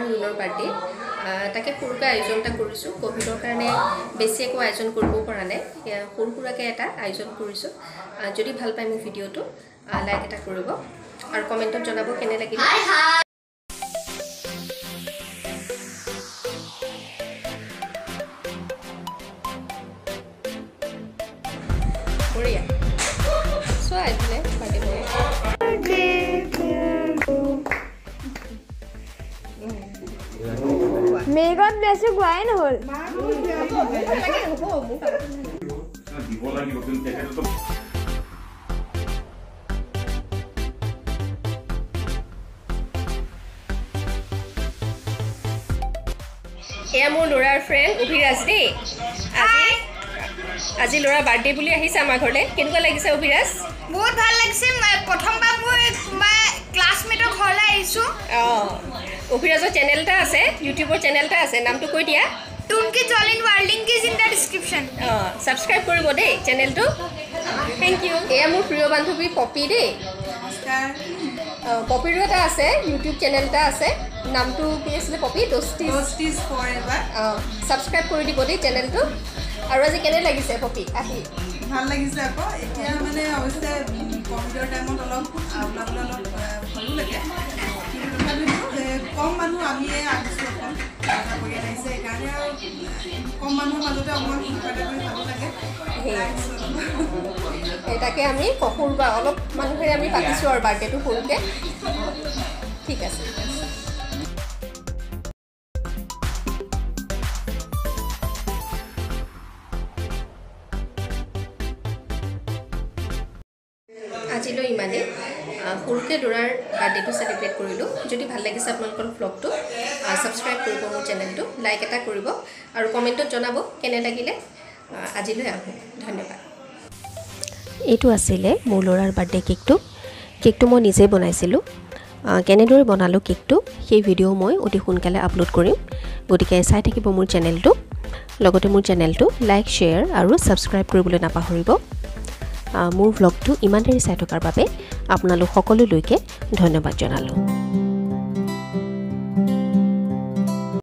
ৰুণৰ birthday তাকে সৰুকৈ আয়োজন এটা কৰিছোঁ কোভিডৰ কাৰণে বেছি একো আয়োজন কৰিব পৰা নাই সৰু সুৰাকৈ এটা আয়োজন কৰিছোঁ যদি ভাল পায় মোৰ ভিডিঅ'টো লাইক এটা কৰিব আৰু কমেণ্টত জনাব কেনে লাগিলে বঢ়িয়া চ' আহিলে birthday May God bless you, Guyan Hole. এয়া মোৰ ল'ৰাৰ ফ্ৰেণ্ড অভিৰাজ দেই আজি ল'ৰা বাৰ্থডে বুলি আহিছে আমাৰ ঘৰলে কেনেকুৱা লাগিছে অভিৰাজ বহুত ভাল লাগিছে প্ৰথমবাৰ মই ক্লাছমেটৰ ঘৰলৈ আহিছোঁ অভিৰাজৰ চেনেল এটা আছে ইউটিউবৰ চেনেল এটা আছে নামটো কৈ দিয়া টুমকি জলিন ৱাৰ্ল্ডিং is in the description subscribe কৰিব দেই চেনেলটো থেংক ইউ এয়া মোৰ প্ৰিয় বান্ধৱী পপি দেই পপিৰো এটা আছে ইউটিউব চেনেল এটা আছে নামটো কি আছিলে পপি দোষ্টিজ ফৰএভাৰ ছাবস্ক্ৰাইব কৰি দিব দেই চেনেলটো আৰু আজি কেনে লাগিছে পপি আহি ভাল লাগিছে আকৌ এতিয়া মানে অৱশ্যে কভিডৰ টাইমত অলপ ওলাবলৈ অলপ ভালো লাগে কিন্তু তথাপিতো কম মানুহ আমিয়ে আহিছোঁ অকণ কৰি আহিছে সেইকাৰণে আৰু কম মানুহৰ মাজতে অকণমান ফূৰ্তি কৰি ভালো লাগে তাকে আমি সৰুবা অলপ মানুহেৰে আমি পাতিছোঁ আৰু বাৰ্থডেটো সৰুকৈ ঠিক আছে আজিলৈ ইমানেই সৰুকৈ ল'ৰাৰ বাৰ্থডেটো চেলিব্ৰেট কৰিলোঁ যদি ভাল লাগিছে আপোনালোকৰ ভ্লগটো ছাবস্ক্ৰাইব কৰিব মোৰ চেনেলটো লাইক এটা কৰিব আৰু কমেণ্টত জনাব কেনে লাগিলে আজিলৈ আহোঁ ধন্যবাদ এইটো আছিলে মোৰ ল'ৰাৰ বাৰ্থডে কেকটো মই নিজে বনাইছিলোঁ কেনেদৰে বনালোঁ কেকটো সেই ভিডিঅ' মই অতি সোনকালে আপলোড কৰিম গতিকে চাই থাকিব মোৰ চেনেলটো লগতে মোৰ চেনেলটো লাইক শ্বেয়াৰ আৰু ছাবস্ক্ৰাইব কৰিবলৈ নাপাহৰিব মোৰ ভ্লগটো ইমান দেৰি চাই থকাৰ বাবে আপোনালোক সকলোলৈকে ধন্যবাদ জনালোঁ